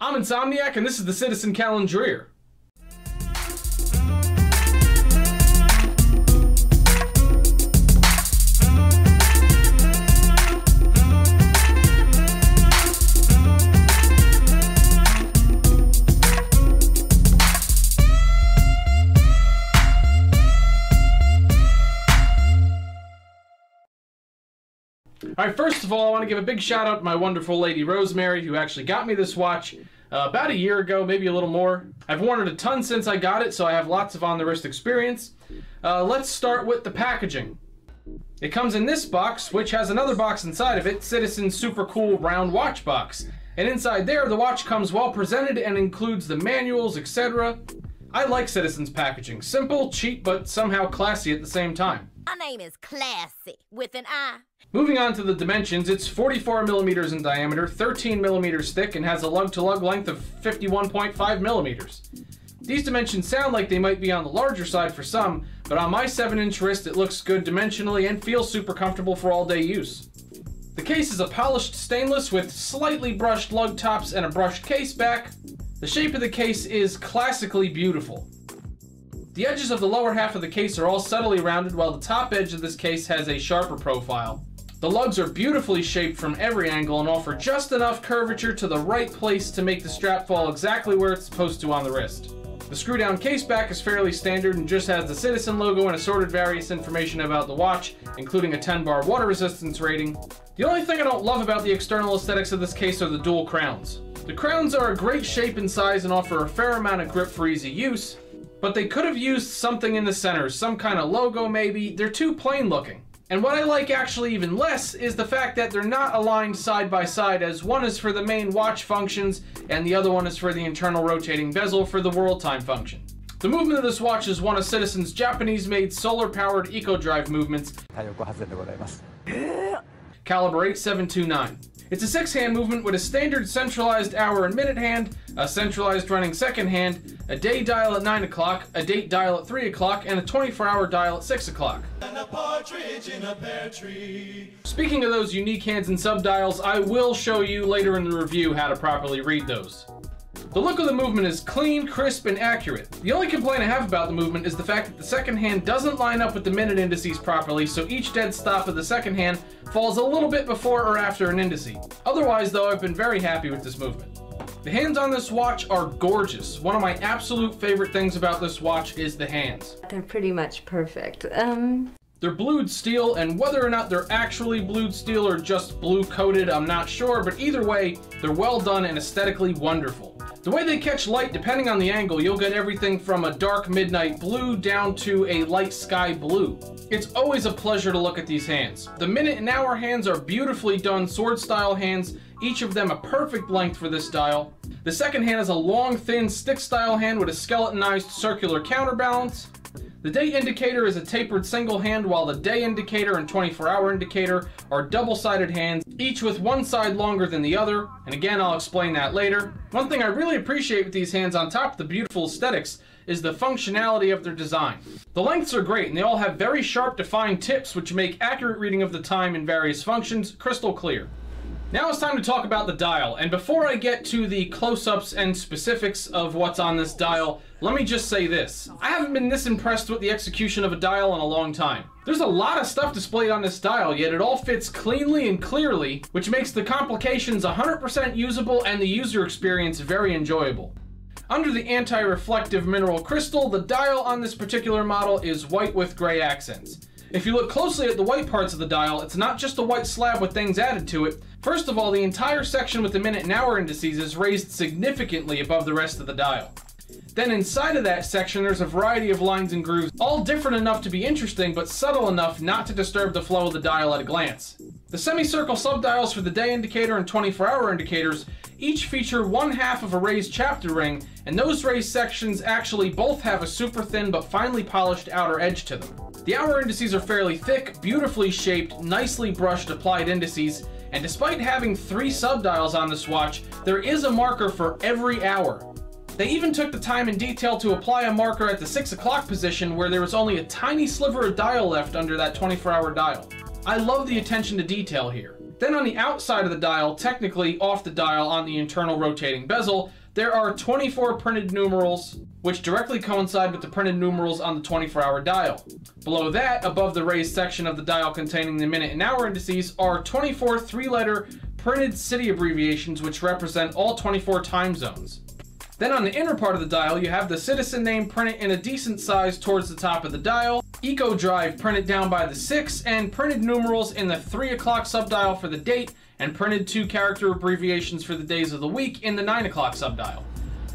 I'm Insomniac, and this is the Citizen Calendrier. Alright, first of all, I want to give a big shout out to my wonderful lady Rosemary, who actually got me this watch about a year ago, maybe a little more. I've worn it a ton since I got it, so I have lots of on-the-wrist experience. Let's start with the packaging. It comes in this box, which has another box inside of it, Citizen's super cool round watch box. And inside there, the watch comes well presented and includes the manuals, etc. I like Citizen's packaging. Simple, cheap, but somehow classy at the same time. My name is Classy, with an I. Moving on to the dimensions, it's 44 millimeters in diameter, 13 millimeters thick, and has a lug-to-lug length of 51.5 millimeters. These dimensions sound like they might be on the larger side for some, but on my 7-inch wrist it looks good dimensionally and feels super comfortable for all-day use. The case is a polished stainless with slightly brushed lug tops and a brushed case back. The shape of the case is classically beautiful. The edges of the lower half of the case are all subtly rounded, while the top edge of this case has a sharper profile. The lugs are beautifully shaped from every angle and offer just enough curvature to the right place to make the strap fall exactly where it's supposed to on the wrist. The screw-down case back is fairly standard and just has the Citizen logo and assorted various information about the watch, including a 10-bar water resistance rating. The only thing I don't love about the external aesthetics of this case are the dual crowns. The crowns are a great shape and size and offer a fair amount of grip for easy use, but they could have used something in the center, some kind of logo maybe. They're too plain looking. And what I like actually even less is the fact that they're not aligned side by side, as one is for the main watch functions and the other one is for the internal rotating bezel for the world time function. The movement of this watch is one of Citizen's Japanese-made solar-powered eco-drive movements, caliber 8729. It's a 6-hand movement with a standard centralized hour and minute hand, a centralized running second hand, a day dial at 9 o'clock, a date dial at 3 o'clock, and a 24-hour dial at 6 o'clock. Speaking of those unique hands and subdials, I will show you later in the review how to properly read those. The look of the movement is clean, crisp, and accurate. The only complaint I have about the movement is the fact that the second hand doesn't line up with the minute indices properly, so each dead stop of the second hand falls a little bit before or after an indice. Otherwise, though, I've been very happy with this movement. The hands on this watch are gorgeous. One of my absolute favorite things about this watch is the hands. They're pretty much perfect. They're blued steel, and whether or not they're actually blued steel or just blue coated, I'm not sure, but either way, they're well done and aesthetically wonderful. The way they catch light, depending on the angle, you'll get everything from a dark midnight blue down to a light sky blue. It's always a pleasure to look at these hands. The minute and hour hands are beautifully done sword style hands, each of them a perfect length for this dial. The second hand is a long, thin stick style hand with a skeletonized circular counterbalance. The day indicator is a tapered single hand, while the day indicator and 24-hour indicator are double-sided hands, each with one side longer than the other, and again, I'll explain that later. One thing I really appreciate with these hands, on top of the beautiful aesthetics, is the functionality of their design. The lengths are great, and they all have very sharp, defined tips, which make accurate reading of the time in various functions crystal clear. Now it's time to talk about the dial, and before I get to the close-ups and specifics of what's on this dial, let me just say this. I haven't been this impressed with the execution of a dial in a long time. There's a lot of stuff displayed on this dial, yet it all fits cleanly and clearly, which makes the complications 100% usable and the user experience very enjoyable. Under the anti-reflective mineral crystal, the dial on this particular model is white with gray accents. If you look closely at the white parts of the dial, it's not just a white slab with things added to it. First of all, the entire section with the minute and hour indices is raised significantly above the rest of the dial. Then inside of that section, there's a variety of lines and grooves, all different enough to be interesting, but subtle enough not to disturb the flow of the dial at a glance. The semicircle subdials for the day indicator and 24-hour indicators each feature one half of a raised chapter ring, and those raised sections actually both have a super thin but finely polished outer edge to them. The hour indices are fairly thick, beautifully shaped, nicely brushed applied indices, and despite having 3 subdials on this watch, there is a marker for every hour. They even took the time and detail to apply a marker at the 6 o'clock position where there was only a tiny sliver of dial left under that 24-hour dial. I love the attention to detail here. Then on the outside of the dial, technically off the dial on the internal rotating bezel, there are 24 printed numerals, which directly coincide with the printed numerals on the 24-hour dial. Below that, above the raised section of the dial containing the minute and hour indices, are 24 three-letter printed city abbreviations which represent all 24 time zones. Then on the inner part of the dial, you have the Citizen name printed in a decent size towards the top of the dial, Eco Drive printed down by the 6, and printed numerals in the 3 o'clock subdial for the date, and printed 2-character abbreviations for the days of the week in the 9 o'clock subdial.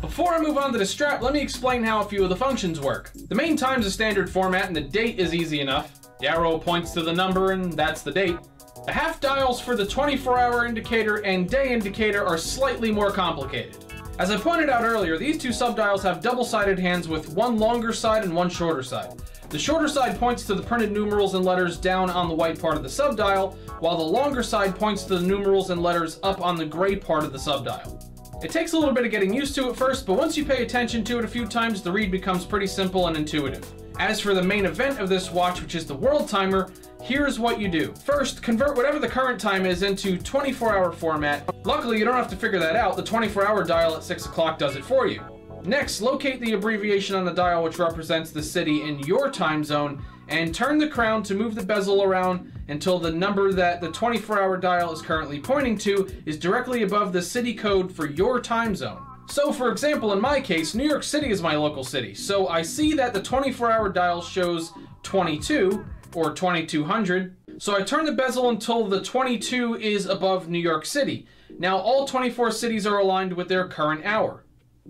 Before I move on to the strap, let me explain how a few of the functions work. The main time's a standard format and the date is easy enough. The arrow points to the number and that's the date. The half dials for the 24-hour indicator and day indicator are slightly more complicated. As I pointed out earlier, these two subdials have double-sided hands with one longer side and one shorter side. The shorter side points to the printed numerals and letters down on the white part of the subdial, while the longer side points to the numerals and letters up on the gray part of the subdial. It takes a little bit of getting used to at first, but once you pay attention to it a few times, the read becomes pretty simple and intuitive. As for the main event of this watch, which is the world timer, here's what you do. First, convert whatever the current time is into 24-hour format. Luckily, you don't have to figure that out. The 24-hour dial at 6 o'clock does it for you. Next, locate the abbreviation on the dial which represents the city in your time zone, and turn the crown to move the bezel around until the number that the 24-hour dial is currently pointing to is directly above the city code for your time zone. So for example, in my case, New York City is my local city, so I see that the 24-hour dial shows 22, or 2200, so I turn the bezel until the 22 is above New York City. Now all 24 cities are aligned with their current hour.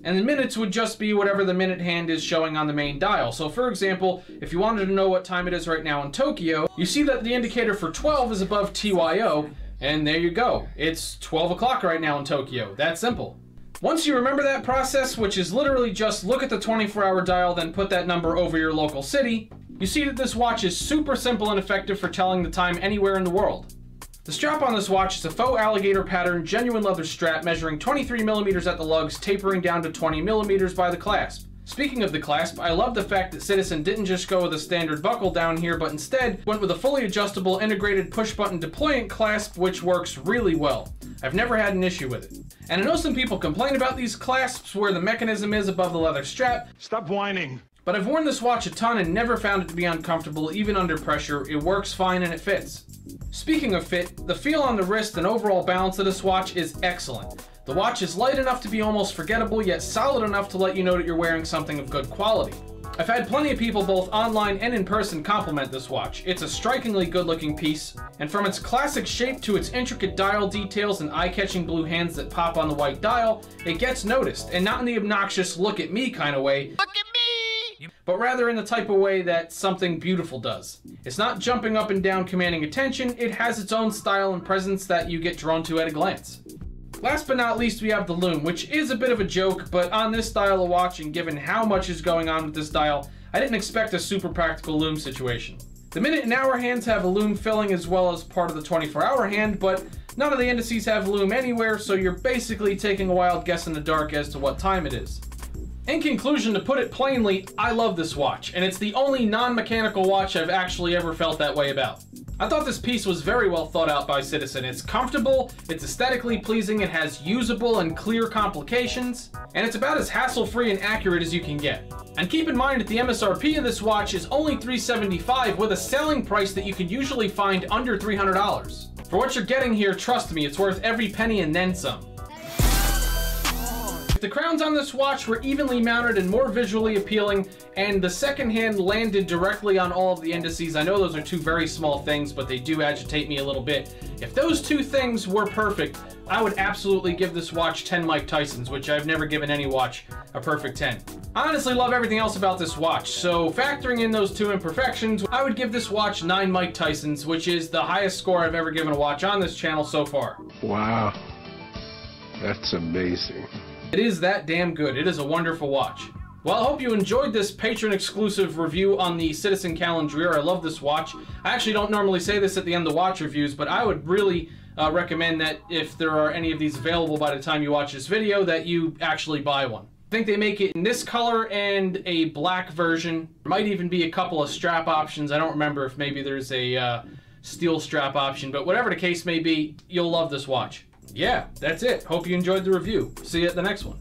And the minutes would just be whatever the minute hand is showing on the main dial. So for example, if you wanted to know what time it is right now in Tokyo, you see that the indicator for 12 is above TYO, and there you go. It's 12 o'clock right now in Tokyo. That simple. Once you remember that process, which is literally just look at the 24-hour dial, then put that number over your local city, you see that this watch is super simple and effective for telling the time anywhere in the world. The strap on this watch is a faux alligator pattern, genuine leather strap measuring 23mm at the lugs, tapering down to 20mm by the clasp. Speaking of the clasp, I love the fact that Citizen didn't just go with a standard buckle down here, but instead went with a fully adjustable integrated push-button deployant clasp, which works really well. I've never had an issue with it. And I know some people complain about these clasps where the mechanism is above the leather strap. Stop whining. But I've worn this watch a ton and never found it to be uncomfortable, even under pressure. It works fine and it fits. Speaking of fit, the feel on the wrist and overall balance of this watch is excellent. The watch is light enough to be almost forgettable, yet solid enough to let you know that you're wearing something of good quality. I've had plenty of people both online and in person compliment this watch. It's a strikingly good looking piece, and from its classic shape to its intricate dial details and eye-catching blue hands that pop on the white dial, it gets noticed, and not in the obnoxious look at me kind of way. Look at me! But rather in the type of way that something beautiful does. It's not jumping up and down commanding attention, it has its own style and presence that you get drawn to at a glance. Last but not least, we have the Lume, which is a bit of a joke, but on this style of watch and given how much is going on with this dial, I didn't expect a super practical Lume situation. The minute and hour hands have a Lume filling as well as part of the 24-hour hand, but none of the indices have Lume anywhere, so you're basically taking a wild guess in the dark as to what time it is. In conclusion, to put it plainly, I love this watch, and it's the only non-mechanical watch I've actually ever felt that way about. I thought this piece was very well thought out by Citizen. It's comfortable, it's aesthetically pleasing, it has usable and clear complications, and it's about as hassle-free and accurate as you can get. And keep in mind that the MSRP of this watch is only $375 with a selling price that you can usually find under $300. For what you're getting here, trust me, it's worth every penny and then some. If the crowns on this watch were evenly mounted and more visually appealing, and the second hand landed directly on all of the indices, I know those are two very small things, but they do agitate me a little bit. If those two things were perfect, I would absolutely give this watch 10 Mike Tysons, which I've never given any watch a perfect 10. I honestly love everything else about this watch, so factoring in those two imperfections, I would give this watch 9 Mike Tysons, which is the highest score I've ever given a watch on this channel so far. Wow, that's amazing. It is that damn good. It is a wonderful watch. Well, I hope you enjoyed this patron-exclusive review on the Citizen Calendrier. I love this watch. I actually don't normally say this at the end of watch reviews, but I would really recommend that if there are any of these available by the time you watch this video, that you actually buy one. I think they make it in this color and a black version. There might even be a couple of strap options. I don't remember if maybe there's a steel strap option, but whatever the case may be, you'll love this watch. Yeah, that's it. Hope you enjoyed the review. See you at the next one.